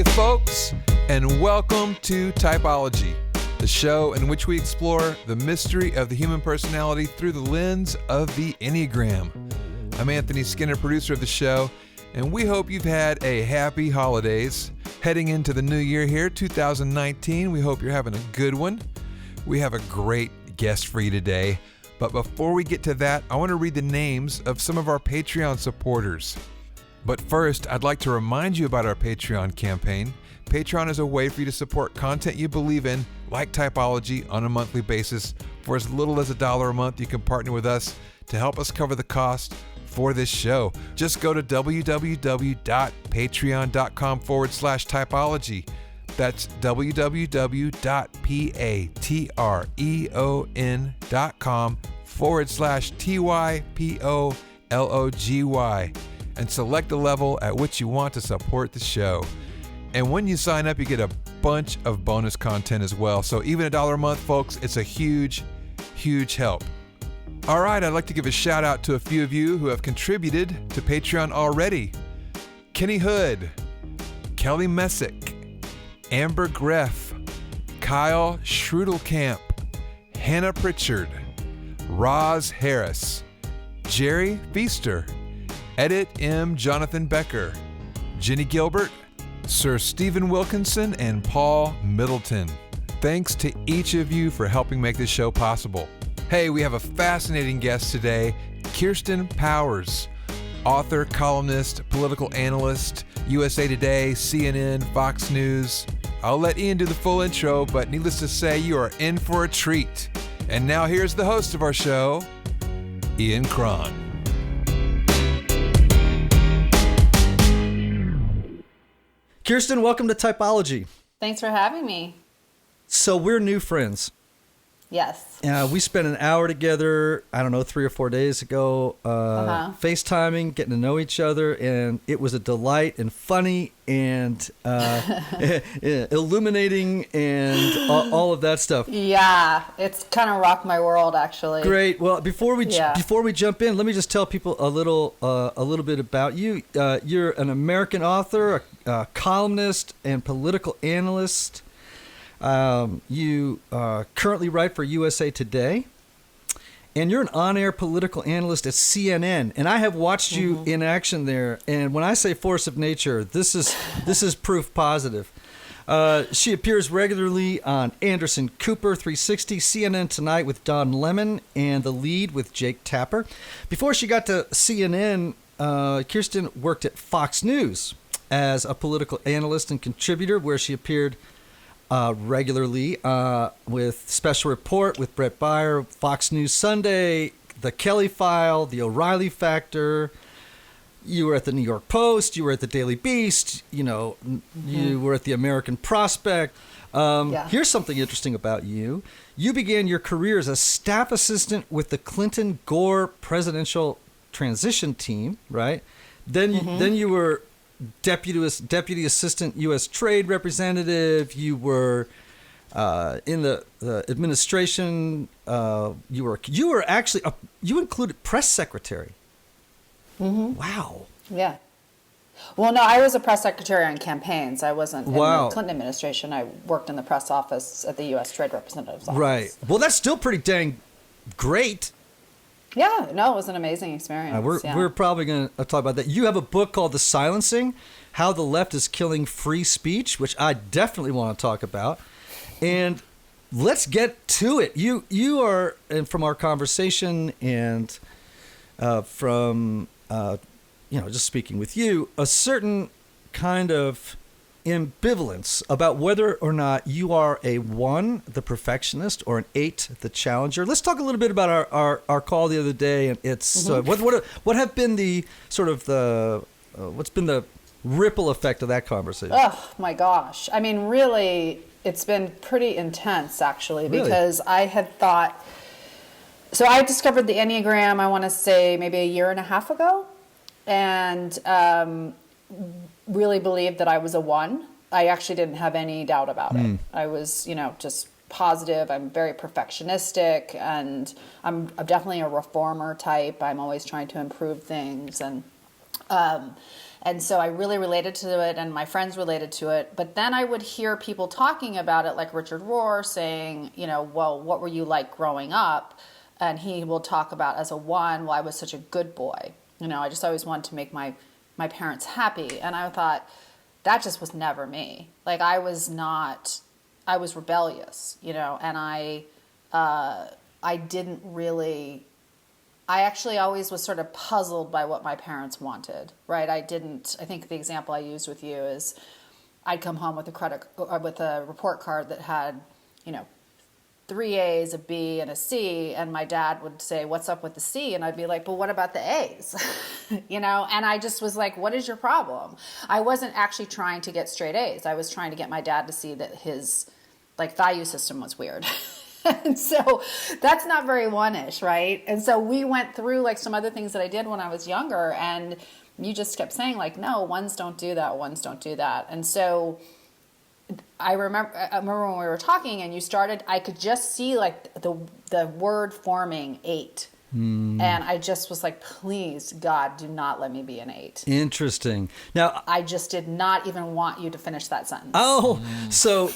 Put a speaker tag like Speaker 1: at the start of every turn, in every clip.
Speaker 1: Hey folks, and welcome to Typology, the show in which we explore the mystery of the human personality through the lens of the Enneagram. I'm Anthony Skinner, producer of the show, and we hope you've had a happy holidays. Heading into the new year here, 2019, we hope you're having a good one. We have a great guest for you today, but before we get to that, I want to read the names of some of our Patreon supporters. But first, I'd like to remind you about our Patreon campaign. Patreon is a way for you to support content you believe in, like Typology, on a monthly basis. For as little as $1 a month, you can partner with us to help us cover the cost for this show. Just go to www.patreon.com/typology. That's www.patreon.com/TYPOLOGY and select the level at which you want to support the show. And when you sign up, you get a bunch of bonus content as well. So even $1 a month, folks, it's a huge, huge help. All right, I'd like to give a shout out to a few of you who have contributed to Patreon already. Kenny Hood, Kelly Messick, Amber Greff, Kyle Schrudelkamp, Hannah Pritchard, Roz Harris, Jerry Feaster, Edit M. Jonathan Becker, Jenny Gilbert, Sir Stephen Wilkinson, and Paul Middleton. Thanks to each of you for helping make this show possible. Hey, we have a fascinating guest today, Kirsten Powers, author, columnist, political analyst, USA Today, CNN, Fox News. I'll let Ian do the full intro, but needless to say, you are in for a treat. And now here's the host of our show, Ian Cron.
Speaker 2: Kirsten, welcome to Typology.
Speaker 3: Thanks for having me.
Speaker 2: So we're new friends.
Speaker 3: Yes.
Speaker 2: We spent an hour together, 3 or 4 days ago, FaceTiming, getting to know each other, and it was a delight and funny and illuminating and all of that stuff.
Speaker 3: Yeah, it's kind of rocked my world, actually.
Speaker 2: Great. Well, before we jump in, let me just tell people a little bit about you. You're an American author, a columnist, and political analyst. You currently write for USA Today, and you're an on-air political analyst at CNN. And I have watched you in action there. And when I say force of nature, this is proof positive. She appears regularly on Anderson Cooper 360, CNN Tonight with Don Lemon, and The Lead with Jake Tapper. Before she got to CNN, Kirsten worked at Fox News as a political analyst and contributor, where she appeared regularly with Special Report with Brett Baier, Fox News Sunday, The Kelly File, The O'Reilly Factor. You were at the New York Post. You were at the Daily Beast. You were at the American Prospect. Here's something interesting about you. You began your career as a staff assistant with the Clinton-Gore presidential transition team, right? Then you were Deputy Assistant U.S. Trade Representative. You were in the administration. You were actually you included press secretary. Wow. Yeah.
Speaker 3: Well, no, I was a press secretary on campaigns. I wasn't in the Clinton administration. I worked in the press office at the U.S. Trade Representative's office.
Speaker 2: Right. Well, that's still pretty dang great.
Speaker 3: Yeah, no, it was an amazing experience.
Speaker 2: We're probably going to talk about that. You have a book called The Silencing, How the Left is Killing Free Speech, which I definitely want to talk about. And let's get to it. You are, and from our conversation and from just speaking with you, a certain kind of ambivalence about whether or not you are a 1, the perfectionist, or an 8, the challenger. Let's talk a little bit about our call the other day, and it's what have been the sort of what's been the ripple effect of that conversation?
Speaker 3: Oh my gosh! I mean, really, it's been pretty intense actually, because I had thought. So I discovered the Enneagram, I want to say maybe a year and a half ago, and really believed that I was a 1. I actually didn't have any doubt about it. I was, just positive. I'm very perfectionistic, and I'm definitely a reformer type. I'm always trying to improve things. And And so I really related to it, and my friends related to it. But then I would hear people talking about it, like Richard Rohr saying, well, what were you like growing up? And he will talk about as a 1, well, I was such a good boy. I just always wanted to make my parents happy. And I thought, that just was never me. Like, I was rebellious, and I didn't really... I actually always was sort of puzzled by what my parents wanted, right? I think the example I used with you is I'd come home with a report card that had, 3 A's, a B, and a C, and my dad would say, what's up with the C? And I'd be like, but what about the A's? And I just was like, what is your problem? I wasn't actually trying to get straight A's. I was trying to get my dad to see that his, value system was weird. And so that's not very 1-ish, right? And so we went through some other things that I did when I was younger, and you just kept saying no, 1s don't do that, 1s don't do that. And so I remember when we were talking and you started, I could just see the word forming 8. And I just was like, please, God, do not let me be an 8.
Speaker 2: Interesting. Now,
Speaker 3: I just did not even want you to finish that sentence.
Speaker 2: Oh, so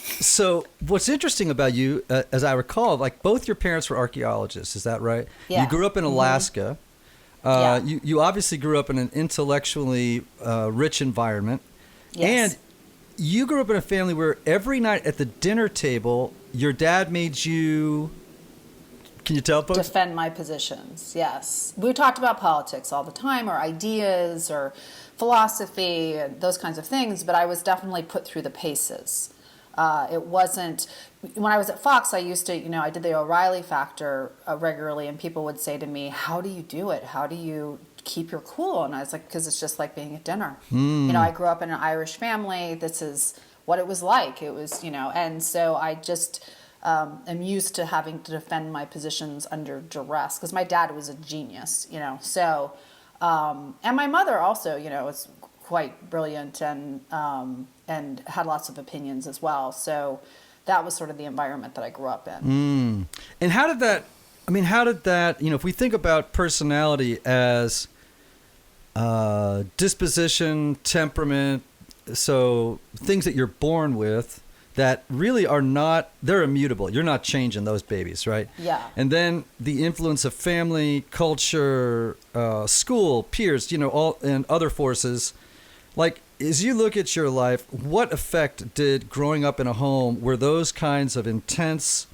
Speaker 2: what's interesting about you, as I recall, both your parents were archaeologists, is that right?
Speaker 3: Yeah.
Speaker 2: You grew up in Alaska. You obviously grew up in an intellectually rich environment.
Speaker 3: Yes.
Speaker 2: And you grew up in a family where every night at the dinner table, your dad made you... Can you tell folks?
Speaker 3: Defend my positions, yes. We talked about politics all the time, or ideas, or philosophy, and those kinds of things, but I was definitely put through the paces. It wasn't... When I was at Fox, I used to, I did the O'Reilly factor regularly, and people would say to me, how do you do it? How do you keep your cool? And I was like, because it's just like being at dinner. I grew up in an Irish family. This is what it was like. It was, and so I just... am used to having to defend my positions under duress because my dad was a genius, so, and my mother also, was quite brilliant and had lots of opinions as well. So that was sort of the environment that I grew up in.
Speaker 2: And how did that, if we think about personality as disposition, temperament, so things that you're born with, that really are not, they're immutable. You're not changing those babies, right?
Speaker 3: Yeah.
Speaker 2: And then the influence of family, culture, school, peers, all and other forces. As you look at your life, what effect did growing up in a home where those kinds of intense,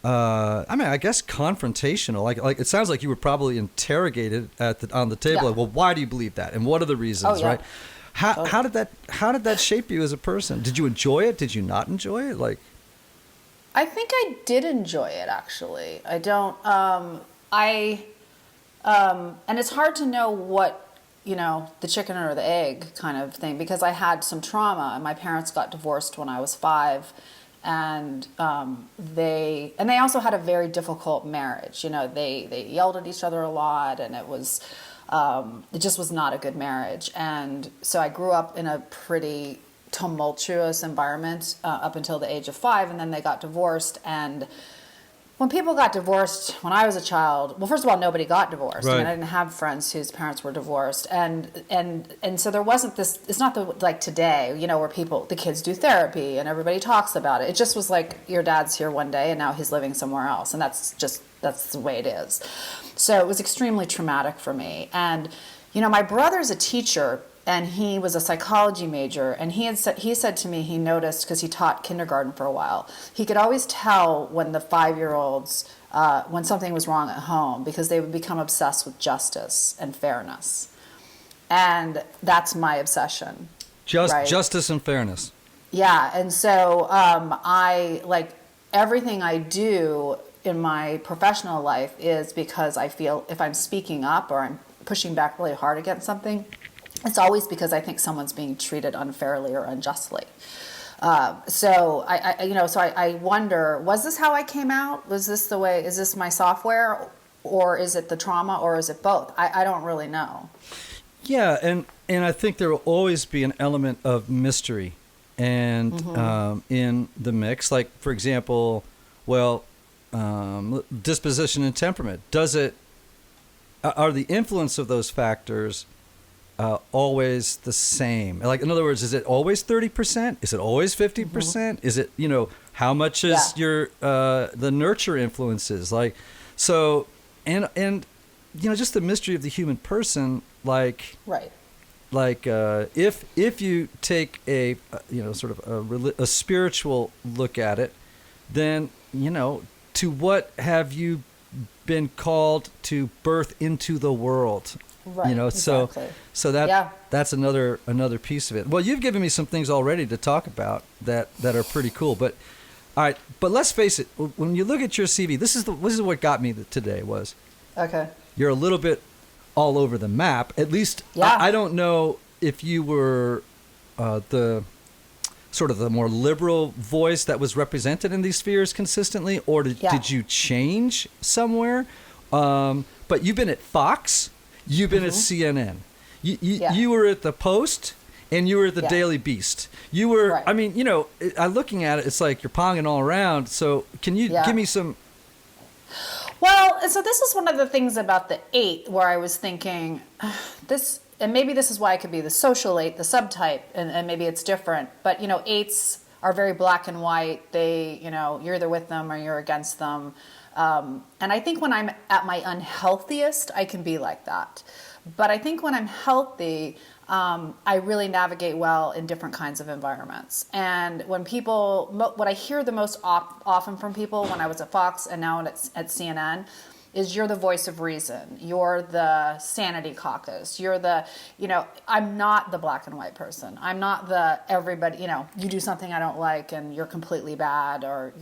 Speaker 2: I guess confrontational, it sounds like you were probably interrogated on the table.
Speaker 3: Yeah.
Speaker 2: Well, why do you believe that? And what are the reasons, right? How did that shape you as a person? Did you enjoy it? Did you not enjoy it?
Speaker 3: I think I did enjoy it, actually. I don't, and it's hard to know what, the chicken or the egg kind of thing, because I had some trauma, and my parents got divorced when I was 5, and they also had a very difficult marriage. They yelled at each other a lot, and it just was not a good marriage. And so I grew up in a pretty tumultuous environment up until the age of 5, and then they got divorced. And when people got divorced when I was a child, well, first of all, nobody got divorced.
Speaker 2: Right.
Speaker 3: I didn't have friends whose parents were divorced, and so there wasn't this. It's not like today, where the kids do therapy and everybody talks about it. It just was like your dad's here one day and now he's living somewhere else, and that's the way it is. So it was extremely traumatic for me. And my brother's a teacher, and he was a psychology major, and he said to me he noticed, because he taught kindergarten for a while, he could always tell when the 5-year-olds when something was wrong at home, because they would become obsessed with justice and fairness. And that's my obsession. Right?
Speaker 2: Justice and fairness.
Speaker 3: Yeah. And so everything I do in my professional life is because I feel if I'm speaking up or I'm pushing back really hard against something, it's always because I think someone's being treated unfairly or unjustly. So I wonder, was this how I came out? Was this the way? Is this my software, or is it the trauma, or is it both? I don't really know.
Speaker 2: Yeah, and I think there will always be an element of mystery, and in the mix. Like, for example, disposition and temperament. Are the influence of those factors always the same? Like, in other words, is it always 30%? Is it always 50%? Is it, how much is your the nurture influences? Like, so, and just the mystery of the human person, like,
Speaker 3: right.
Speaker 2: Like, if you take a sort of a spiritual look at it, then, to what have you been called to birth into the world?
Speaker 3: Right. Exactly.
Speaker 2: So that's another piece of it. Well, you've given me some things already to talk about that are pretty cool. But all right, but let's face it. When you look at your CV, this is what got me today was.
Speaker 3: Okay.
Speaker 2: You're a little bit all over the map. At least I don't know if you were the sort of the more liberal voice that was represented in these spheres consistently, or did you change somewhere? But you've been at Fox, you've been at CNN, you were at the Post, and you were at the Daily Beast. You were, right. I mean, looking at it, it's like you're ponging all around. So can you give me some?
Speaker 3: Well, so this is one of the things about the 8 where I was thinking this, and maybe this is why I could be the social 8, the subtype, and maybe it's different. But, 8s are very black and white. They, you're either with them or you're against them. And I think when I'm at my unhealthiest, I can be like that. But I think when I'm healthy, I really navigate well in different kinds of environments. And when people, what I hear the most often from people when I was at Fox and now at CNN is you're the voice of reason. You're the sanity caucus. You're the, I'm not the black and white person. I'm not the everybody, you do something I don't like and you're completely bad, or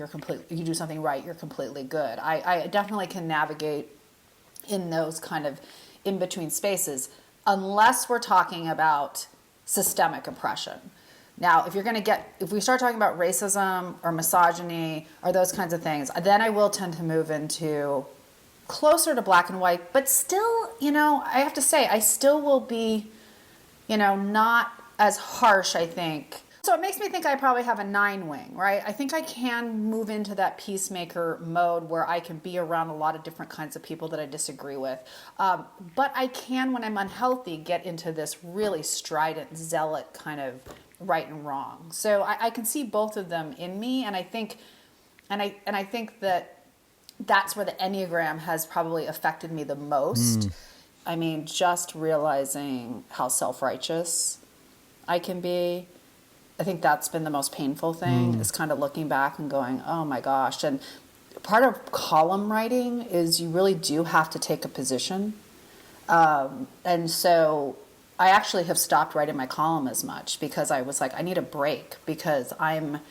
Speaker 3: you do something right, you're completely good. I definitely can navigate in those kind of in-between spaces, unless we're talking about systemic oppression. Now, if we start talking about racism or misogyny or those kinds of things, then I will tend to move into closer to black and white, but still, I have to say, I still will be, not as harsh, I think. So it makes me think I probably have a 9 wing, right? I think I can move into that peacemaker mode where I can be around a lot of different kinds of people that I disagree with. But I can, when I'm unhealthy, get into this really strident, zealot kind of right and wrong. So I can see both of them in me, and I think that that's where the Enneagram has probably affected me the most. I mean, just realizing how self-righteous I can be. I think that's been the most painful thing, is kind of looking back and going, oh my gosh. And part of column writing is you really do have to take a position. And so I actually have stopped writing my column as much because I was like, I need a break, because I'm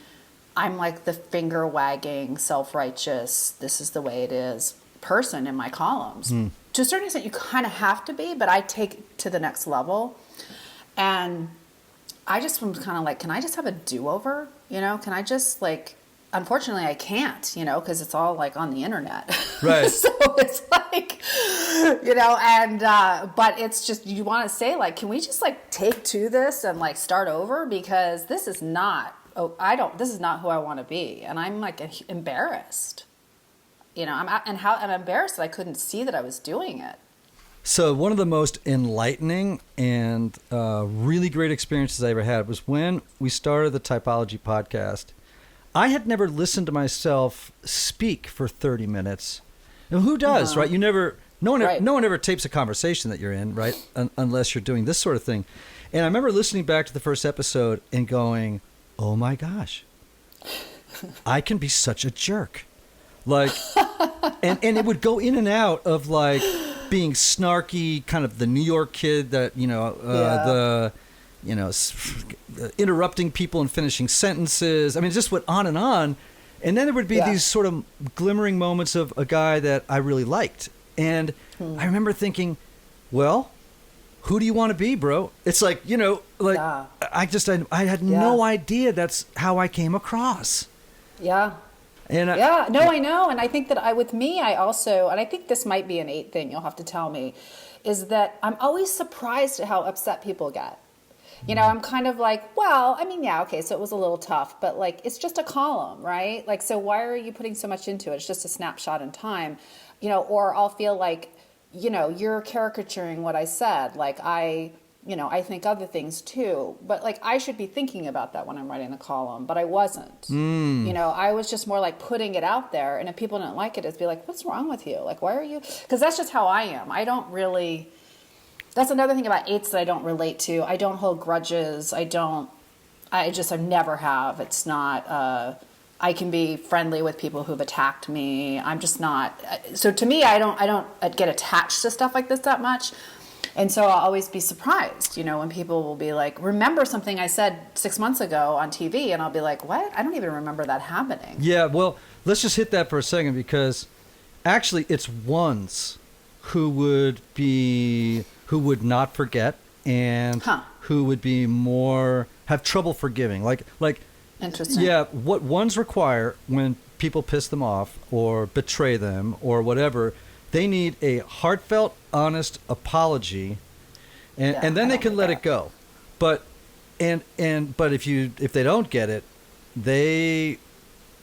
Speaker 3: like the finger wagging, self-righteous, this is the way it is person in my columns. To a certain extent, you kind of have to be, but I take it to the next level. And I just was kind of like, can I just have a do-over? Can I just unfortunately I can't, because it's all on the internet.
Speaker 2: Right.
Speaker 3: So it's but it's just, you want to say can we just take to this and start over? Because this is not, this is not who I want to be. And I'm embarrassed, I'm embarrassed that I couldn't see that I was doing it.
Speaker 2: So one of the most enlightening and really great experiences I ever had was when we started the Typology podcast. I had never listened to myself speak for 30 minutes. And who does, right? No one ever tapes a conversation that you're in, right? Unless you're doing this sort of thing. And I remember listening back to the first episode and going, oh my gosh, I can be such a jerk. And it would go in and out of being snarky, kind of the New York kid that, interrupting people and finishing sentences. I mean, it just went on. And then there would be these sort of glimmering moments of a guy that I really liked. And I remember thinking, well, who do you want to be, bro? It's I had no idea that's how I came across.
Speaker 3: Yeah.
Speaker 2: And
Speaker 3: I know. And I think that with me, I also, and I think this might be an 8 thing, you'll have to tell me, is that I'm always surprised at how upset people get. I'm kind of so it was a little tough, but it's just a column, right? So why are you putting so much into it? It's just a snapshot in time, or I'll feel you're caricaturing what I said. I think other things too, but like I should be thinking about that when I'm writing the column, but I wasn't. I was just more like putting it out there, and if people didn't like it, it'd be like, what's wrong with you? Like, why are you? Because that's just how I am. I don't really. That's another thing about 8s that I don't relate to. I don't hold grudges. I never have. It's not. I can be friendly with people who've attacked me. I'm just not. So to me, I don't get attached to stuff like this that much. And so I'll always be surprised, when people will be like, remember something I said 6 months ago on TV, and I'll be like, what? I don't even remember that happening.
Speaker 2: Yeah, well, let's just hit that for a second, because actually it's ones who would not forget, and who would be have trouble forgiving. Like
Speaker 3: interesting.
Speaker 2: Yeah, what ones require when people piss them off or betray them or whatever, they need a heartfelt, honest apology, and then they can let it go. But if they don't get it, they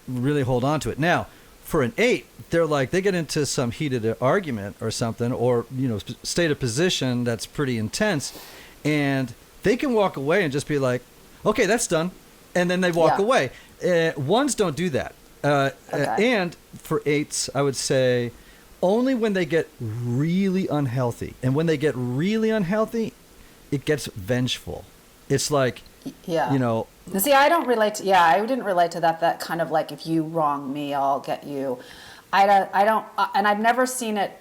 Speaker 2: really hold on to it. Now, for an 8, they get into some heated argument or something, or state of position that's pretty intense, and they can walk away and just be like, okay, that's done, and then they walk away. Ones don't do that. And for 8s, I would say only when they get really unhealthy. And when they get really unhealthy, it gets vengeful. It's like,
Speaker 3: See, I don't relate to, I didn't relate to that kind of like, if you wrong me, I'll get you. I don't, and I've never seen it.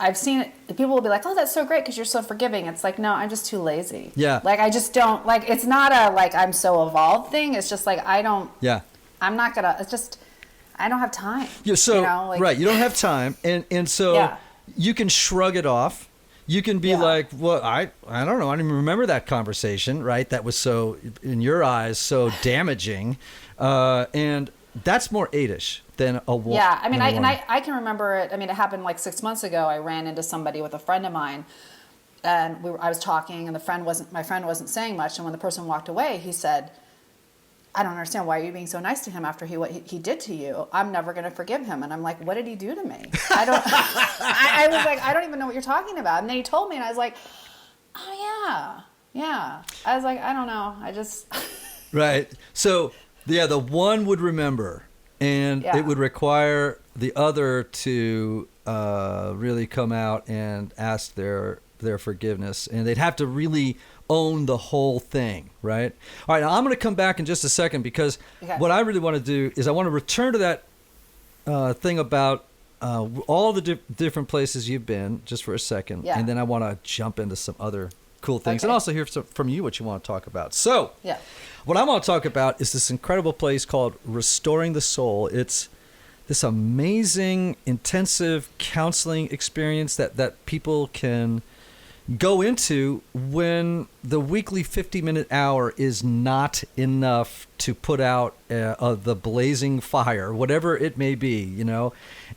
Speaker 3: I've seen it. People will be like, oh, that's so great because you're so forgiving. It's like, no, I'm just too lazy.
Speaker 2: Yeah.
Speaker 3: Like, I just don't, like, it's not a, like, I'm so evolved thing. It's just like, I don't.
Speaker 2: Yeah.
Speaker 3: I'm not going to, it's just, I don't have time.
Speaker 2: Yeah, so, right, you don't have time. And so you can shrug it off. You can be like, well, I don't know. I don't even remember that conversation, right? That was so, in your eyes, so damaging. And that's more 8-ish than a 1.
Speaker 3: Yeah, I mean, I can remember it. I mean, it happened like 6 months ago. I ran into somebody with a friend of mine, and I was talking, and my friend wasn't saying much. And when the person walked away, he said, I don't understand, why are you being so nice to him after what he did to you? I'm never going to forgive him. And I'm like, what did he do to me? I was like, I don't even know what you're talking about. And then he told me, and I was like, oh yeah. I was like, I don't know. I just.
Speaker 2: Right. So the 1 would remember, and it would require the other to really come out and ask their forgiveness, and they'd have to really own the whole thing, right? All right, now I'm going to come back in just a second, because what I really want to do is I want to return to that thing about all the different places you've been, just for a second, and then I want to jump into some other cool things, and also hear from you what you want to talk about. So, what I want to talk about is this incredible place called Restoring the Soul. It's this amazing, intensive counseling experience that people can go into when the weekly 50-minute hour is not enough to put out the blazing fire, whatever it may be,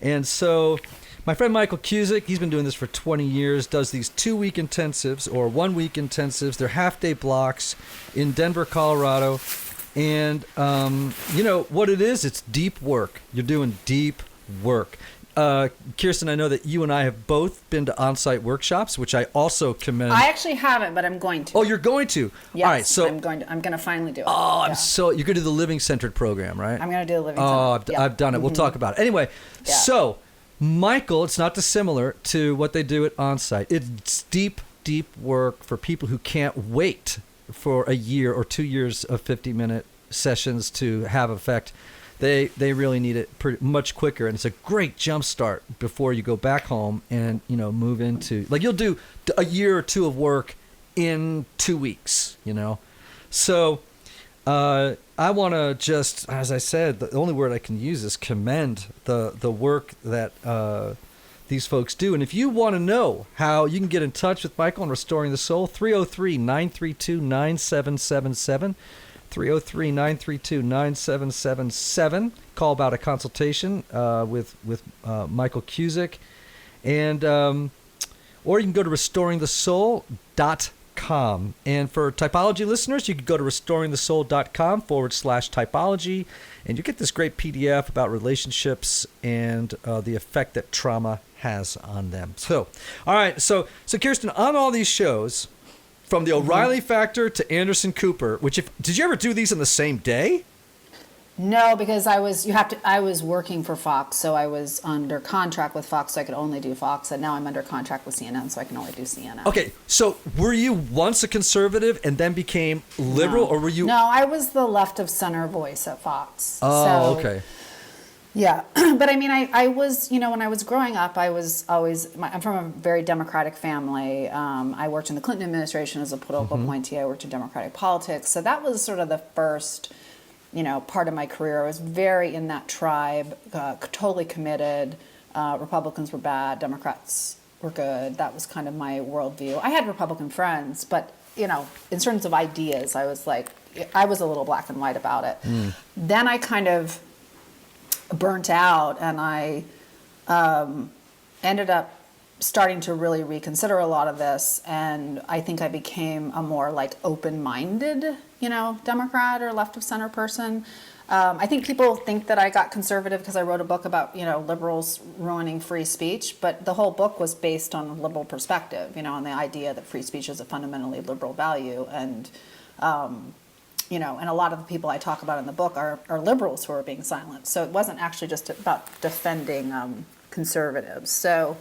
Speaker 2: And so my friend Michael Cusick, he's been doing this for 20 years, does these 2-week intensives or 1-week intensives. They're half-day blocks in Denver, Colorado. And, what it is, it's deep work. You're doing deep work. Kirsten, I know that you and I have both been to on-site workshops, which I also commend.
Speaker 3: I actually haven't, but I'm going to.
Speaker 2: Oh, you're going to?
Speaker 3: Yes,
Speaker 2: all right, so
Speaker 3: I'm going to finally do it.
Speaker 2: Oh, you're going to do the Living Centered program, right?
Speaker 3: I'm going to do the Living Centered.
Speaker 2: I've done it. We'll talk about it. Anyway, so Michael, it's not dissimilar to what they do at on-site. It's deep, deep work for people who can't wait for a year or 2 years of 50-minute sessions to have effect. They really need it pretty much quicker, and it's a great jump start before you go back home and move into, like, you'll do a year or 2 of work in 2 weeks. So I want to just, as I said, the only word I can use is commend the work that these folks do. And if you want to know how you can get in touch with Michael and Restoring the Soul, 303-932-9777. 303-932-9777. Call about a consultation with Michael Cusick. And or you can go to restoringthesoul.com. And for typology listeners, you can go to restoringthesoul.com/typology, and you get this great PDF about relationships and the effect that trauma has on them. So, all right. So Kirsten, on all these shows, from the O'Reilly Factor to Anderson Cooper. Did you ever do these in the same day?
Speaker 3: No, because I was working for Fox, so I was under contract with Fox, so I could only do Fox, and now I'm under contract with CNN, so I can only do CNN.
Speaker 2: Okay, so were you once a conservative and then became liberal, or were you?
Speaker 3: No, I was the left of center voice at Fox.
Speaker 2: Oh, okay.
Speaker 3: Yeah, but I mean, I was, when I was growing up, I was always, I'm from a very Democratic family. I worked in the Clinton administration as a political appointee. I worked in Democratic politics, so that was sort of the first part of my career. I was very in that tribe, totally committed. Republicans were bad, Democrats were good. That was kind of my worldview. I had Republican friends, but, in terms of ideas, I was a little black and white about it. Then I kind of burnt out, and I ended up starting to really reconsider a lot of this, and I think I became a more open-minded Democrat or left of center person. I think people think that I got conservative because I wrote a book about liberals ruining free speech, but the whole book was based on a liberal perspective, on the idea that free speech is a fundamentally liberal value, and and a lot of the people I talk about in the book are liberals who are being silenced. So it wasn't actually just about defending conservatives. So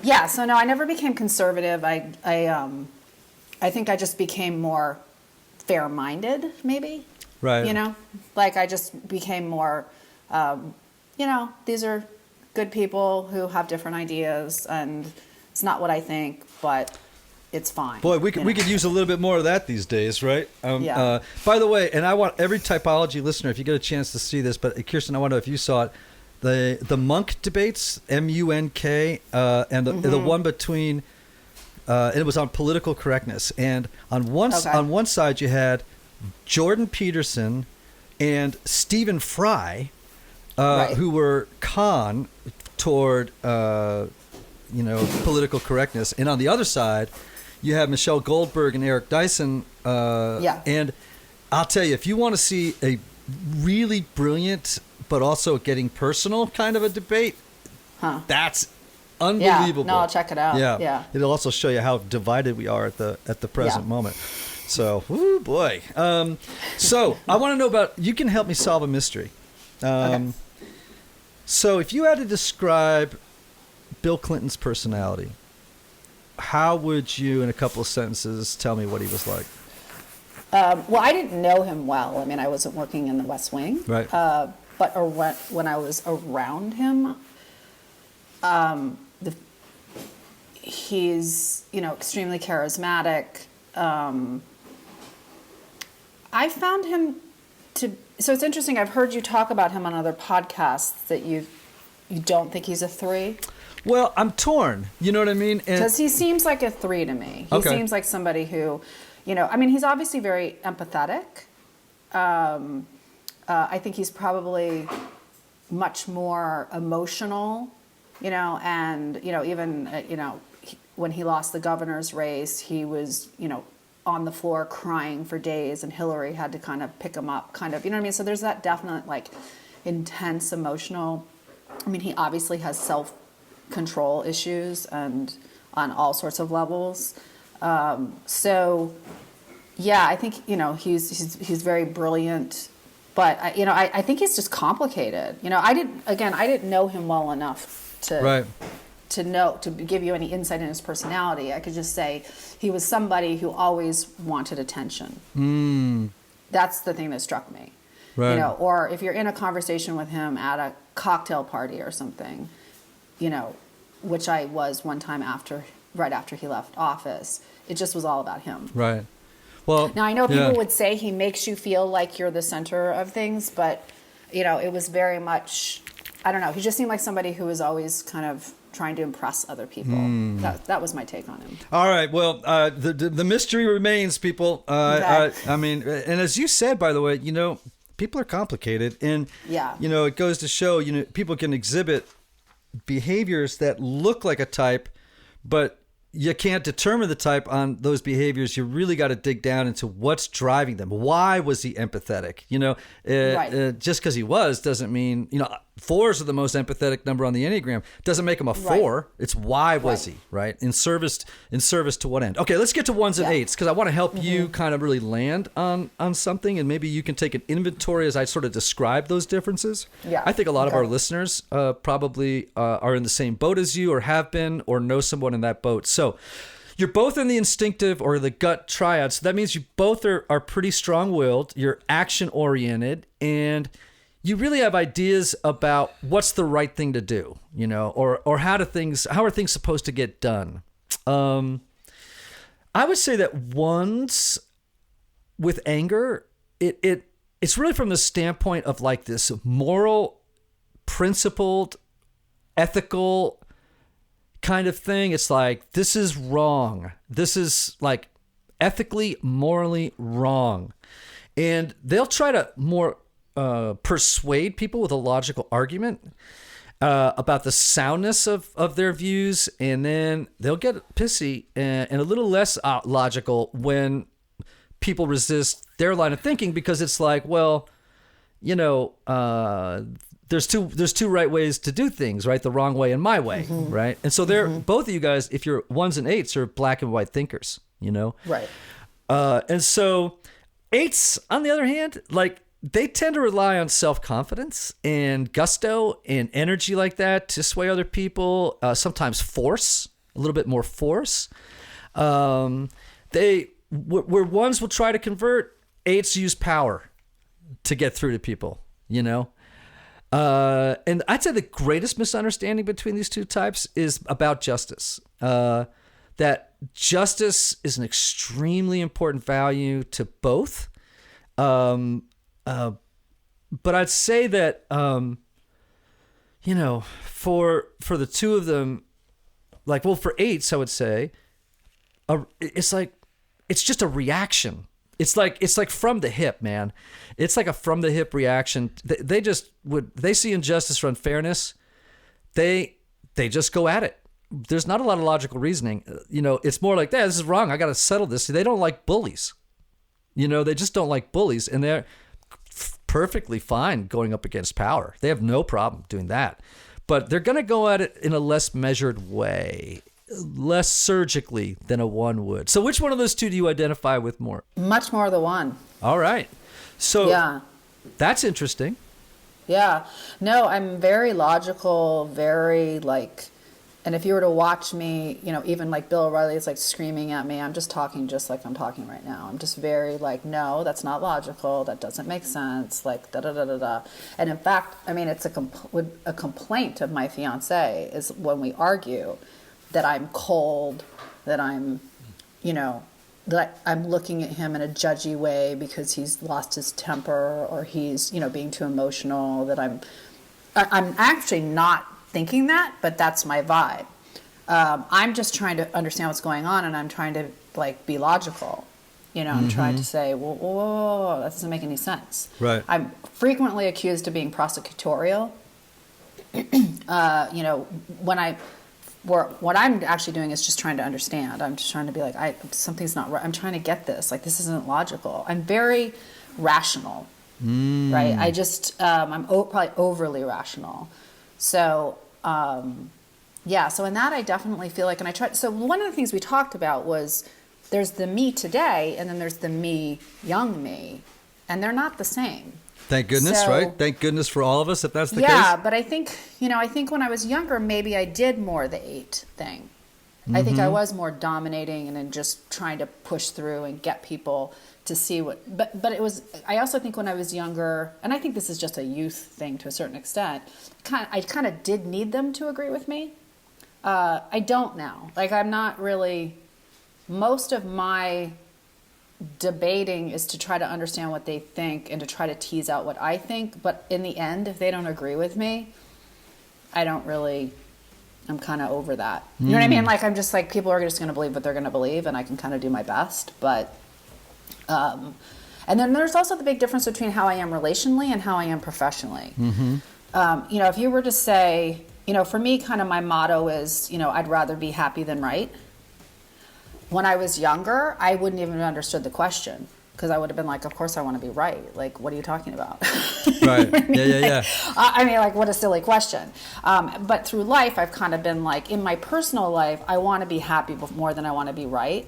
Speaker 3: yeah, so no, I never became conservative. I think I just became more fair-minded, maybe.
Speaker 2: Right.
Speaker 3: I just became more, these are good people who have different ideas, and it's not what I think, but it's fine.
Speaker 2: Boy, we could use a little bit more of that these days, right?
Speaker 3: Yeah.
Speaker 2: By the way, and I want every typology listener, if you get a chance to see this, but Kirsten, I wonder if you saw it, the Munk debates, M-U-N-K, and the one between, and it was on political correctness. And on one side you had Jordan Peterson and Stephen Fry, who were con toward, political correctness. And on the other side, you have Michelle Goldberg and Eric Dyson. And I'll tell you, if you want to see a really brilliant but also getting personal kind of a debate, that's unbelievable.
Speaker 3: Yeah, no, I'll check it out. Yeah.
Speaker 2: It'll also show you how divided we are at the present moment. So, woo boy. So I want to know about, you can help me solve a mystery.
Speaker 3: Okay.
Speaker 2: So if you had to describe Bill Clinton's personality, how would you, in a couple of sentences, tell me what he was like?
Speaker 3: Well, I didn't know him well. I mean, I wasn't working in the West Wing.
Speaker 2: Right.
Speaker 3: But when I was around him, he's, extremely charismatic. I found him so it's interesting. I've heard you talk about him on other podcasts that you don't think he's a 3.
Speaker 2: Well, I'm torn. You know what I mean?
Speaker 3: Because he seems like a 3 to me. He seems like somebody who, he's obviously very empathetic. I think he's probably much more emotional, and, even, when he lost the governor's race, he was, on the floor crying for days, and Hillary had to kind of pick him up, kind of, So there's that definite, intense emotional, he obviously has self-control issues and on all sorts of levels. So yeah, I think, he's very brilliant, but I think he's just complicated. I didn't know him well enough to give you any insight in his personality. I could just say he was somebody who always wanted attention. That's the thing that struck me. Right. Or if you're in a conversation with him at a cocktail party or something, which I was one time right after he left office, it just was all about him.
Speaker 2: Right. Well,
Speaker 3: now I know people would say he makes you feel like you're the center of things, but it was very much, I don't know. He just seemed like somebody who was always kind of trying to impress other people. That was my take on him. All right.
Speaker 2: Well, the mystery remains, people.
Speaker 3: Okay.
Speaker 2: And as you said, by the way, people are complicated, and it goes to show, people can exhibit behaviors that look like a type, but you can't determine the type on those behaviors. You really got to dig down into what's driving them. Why was he empathetic? Just because he was doesn't mean, 4s are the most empathetic number on the Enneagram. Doesn't make him a 4. Right. It's why was he, right? In service to what end? Okay, let's get to 1s and 8s, because I want to help you kind of really land on something, and maybe you can take an inventory as I sort of describe those differences. Yeah. I think a lot of our listeners probably are in the same boat as you, or have been, or know someone in that boat. So you're both in the instinctive or the gut triad. So that means you both are pretty strong-willed. You're action-oriented, and you really have ideas about what's the right thing to do, or how are things supposed to get done. I would say that 1s with anger, it's really from the standpoint of like this moral, principled, ethical kind of thing. It's like, this is wrong. This is like ethically, morally wrong. And they'll try to more persuade people with a logical argument about the soundness of their views. And then they'll get pissy and a little less logical when people resist their line of thinking, because it's like, well, there's two right ways to do things, right? The wrong way and my way, right? And so they're both of you guys, if you're 1s and 8s, are black and white thinkers, Right. And so 8s, on the other hand, like, they tend to rely on self-confidence and gusto and energy like that to sway other people. Sometimes force, a little bit more force. Where 1s will try to convert, 8s use power to get through to people, And I'd say the greatest misunderstanding between these two types is about justice. That justice is an extremely important value to both. But I'd say that, for the two of them, like, well, for 8s, I would say, it's just a reaction. It's like from the hip, man. It's like a from the hip reaction. They see injustice or unfairness. They just go at it. There's not a lot of logical reasoning. It's more like, this is wrong. I got to settle this. They don't like bullies. They just don't like bullies, and they're perfectly fine going up against power. They have no problem doing that. But they're going to go at it in a less measured way, less surgically than a 1 would. So which one of those two do you identify with more?
Speaker 3: Much more the 1.
Speaker 2: All right. So yeah, that's interesting.
Speaker 3: Yeah. No, I'm very logical, very and if you were to watch me, even like Bill O'Reilly is like screaming at me, I'm just talking just like I'm talking right now. I'm just very like, no, that's not logical. That doesn't make sense. Like, da-da-da-da-da. And in fact, I mean, it's a complaint of my fiance is when we argue that I'm cold, that I'm, that I'm looking at him in a judgy way because he's lost his temper or he's, being too emotional, that I'm actually not thinking that, but that's my vibe. I'm just trying to understand what's going on, and I'm trying to be logical. I'm trying to say, whoa, that doesn't make any sense.
Speaker 2: Right.
Speaker 3: I'm frequently accused of being prosecutorial. What I'm actually doing is just trying to understand. I'm just trying to be like, something's not right. I'm trying to get this. Like, this isn't logical. I'm very rational, right? I just, I'm probably overly rational. So, so in that I definitely feel like, so one of the things we talked about was there's the me today and then there's the me, young me, and they're not the same.
Speaker 2: Thank goodness, right? Thank goodness for all of us, if that's the case.
Speaker 3: Yeah, but I think when I was younger, maybe I did more the 8 thing. I think I was more dominating and then just trying to push through and get people to see but it was, I also think when I was younger, and I think this is just a youth thing to a certain extent, I kind of did need them to agree with me. I don't now. Like, I'm not really, most of my debating is to try to understand what they think and to try to tease out what I think. But in the end, if they don't agree with me, I'm kind of over that. You know what I mean? Like, I'm just like, people are just going to believe what they're going to believe, and I can kind of do my best. But, and then there's also the big difference between how I am relationally and how I am professionally. If you were to say, for me, kind of my motto is, I'd rather be happy than right. when I was younger, I wouldn't even have understood the question, because I would have been like, of course I want to be right. Like, what are you talking about?
Speaker 2: Right. Yeah.
Speaker 3: I mean, like, what a silly question. But through life, I've kind of been like, in my personal life, I want to be happy more than I want to be right.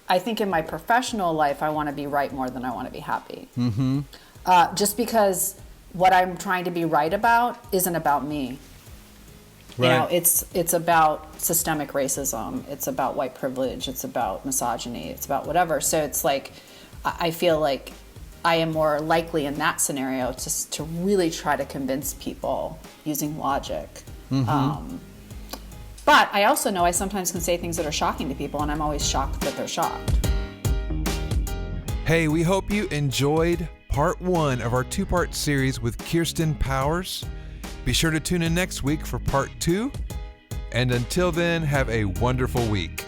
Speaker 3: I think in my professional life, I want to be right more than I want to be happy. Mm-hmm. Just because what I'm trying to be right about isn't about me. Right. You know, it's about systemic racism. It's about white privilege. It's about misogyny. It's about whatever. So it's like, I feel like I am more likely in that scenario to really try to convince people using logic. Mm-hmm. But I also know I sometimes can say things that are shocking to people, and I'm always shocked that they're shocked.
Speaker 1: Hey, we hope you enjoyed part 1 of our 2-part series with Kirsten Powers. Be sure to tune in next week for part 2. And until then, have a wonderful week.